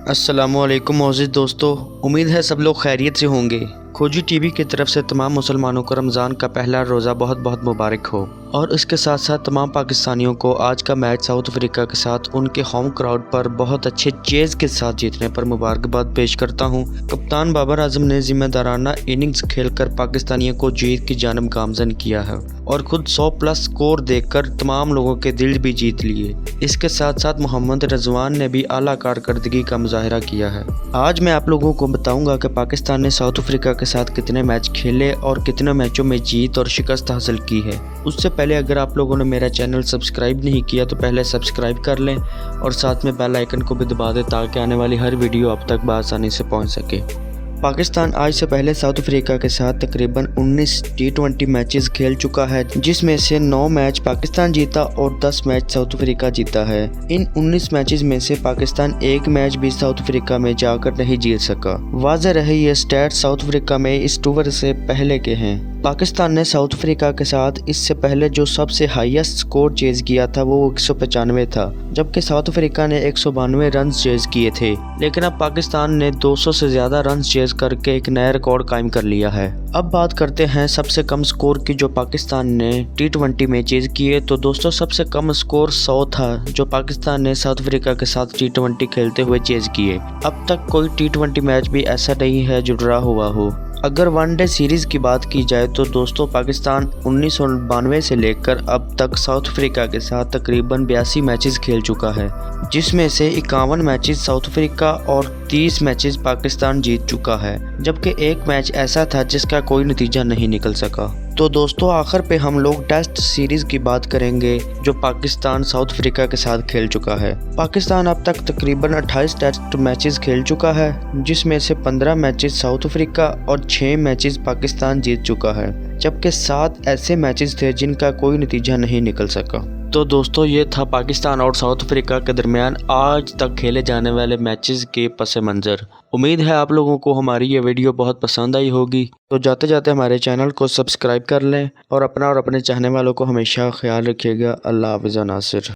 السلام علیکم معزز دوستو، امید ہے سب لوگ خیریت سے ہوں گے۔ کھوجی ٹی وی کی طرف سے تمام مسلمانوں کو رمضان کا پہلا روزہ بہت بہت مبارک ہو، اور اس کے ساتھ ساتھ تمام پاکستانیوں کو آج کا میچ ساؤتھ افریقہ کے ساتھ ان کے ہوم کراؤڈ پر بہت اچھے چیز کے ساتھ جیتنے پر مبارکباد پیش کرتا ہوں۔ کپتان بابر اعظم نے ذمہ دارانہ اننگز کھیل کر پاکستانیوں کو جیت کی جانب گامزن کیا ہے اور خود 100+ سکور دے کر تمام لوگوں کے دل بھی جیت لیے۔ اس کے ساتھ ساتھ محمد رضوان نے بھی اعلیٰ کارکردگی کا مظاہرہ کیا ہے۔ آج میں آپ لوگوں کو بتاؤں گا کہ پاکستان نے ساؤتھ افریقہ کے ساتھ کتنے میچ کھیلے اور کتنے میچوں میں جیت اور شکست حاصل کی ہے۔ اس سے پہلے اگر آپ لوگوں نے میرا چینل سبسکرائب نہیں کیا تو پہلے سبسکرائب کر لیں اور ساتھ میں بیل آئیکن کو بھی دبا دیں تاکہ آنے والی ہر ویڈیو آپ تک بآسانی سے پہنچ سکے۔ پاکستان آج سے پہلے ساؤتھ افریقہ کے ساتھ تقریباً 19 T20 میچز کھیل چکا ہے، جس میں سے 9 میچ پاکستان جیتا اور 10 میچ ساؤتھ افریقہ جیتا ہے۔ ان 19 میچز میں سے پاکستان ایک میچ بھی ساؤتھ افریقہ میں جا کر نہیں جیت سکا۔ واضح رہے یہ سٹیٹ ساؤتھ افریقہ میں اس ٹور سے پہلے کے ہیں۔ پاکستان نے ساؤتھ افریقہ کے ساتھ اس سے پہلے جو سب سے ہائیسٹ سکور چیز کیا تھا وہ 195 تھا، جبکہ ساؤتھ افریقہ نے 192 رنز چیز کیے تھے، لیکن اب پاکستان نے 200 سے زیادہ رنز چیز کر کے ایک نیا ریکارڈ قائم کر لیا ہے۔ اب بات کرتے ہیں سب سے کم سکور کی جو پاکستان نے T20 میں چیز کیے، تو دوستو سب سے کم سکور 100 تھا جو پاکستان نے ساؤتھ افریقہ کے ساتھ T20 کھیلتے ہوئے چیز کیے۔ اب تک کوئی T20 میچ بھی ایسا نہیں ہے جو ڈرا ہوا ہو۔ اگر ون ڈے سیریز کی بات کی جائے تو دوستو پاکستان 1992 سے لے کر اب تک ساؤتھ افریقہ کے ساتھ تقریباً 82 میچز کھیل چکا ہے، جس میں سے 51 میچز ساؤتھ افریقہ اور 30 میچز پاکستان جیت چکا ہے، جبکہ ایک میچ ایسا تھا جس کا کوئی نتیجہ نہیں نکل سکا۔ تو دوستو آخر پہ ہم لوگ ٹیسٹ سیریز کی بات کریں گے جو پاکستان ساؤتھ افریقہ کے ساتھ کھیل چکا ہے۔ پاکستان اب تک تقریباً 28 ٹیسٹ میچز کھیل چکا ہے، جس میں سے 15 میچز ساؤتھ افریقہ اور 6 میچز پاکستان جیت چکا ہے، جبکہ 7 ایسے میچز تھے جن کا کوئی نتیجہ نہیں نکل سکا۔ تو دوستو یہ تھا پاکستان اور ساؤتھ افریقہ کے درمیان آج تک کھیلے جانے والے میچز کے پس منظر۔ امید ہے آپ لوگوں کو ہماری یہ ویڈیو بہت پسند آئی ہوگی، تو جاتے جاتے ہمارے چینل کو سبسکرائب کر لیں اور اپنا اور اپنے چاہنے والوں کو ہمیشہ خیال رکھیے گا۔ اللہ حافظ ناصر۔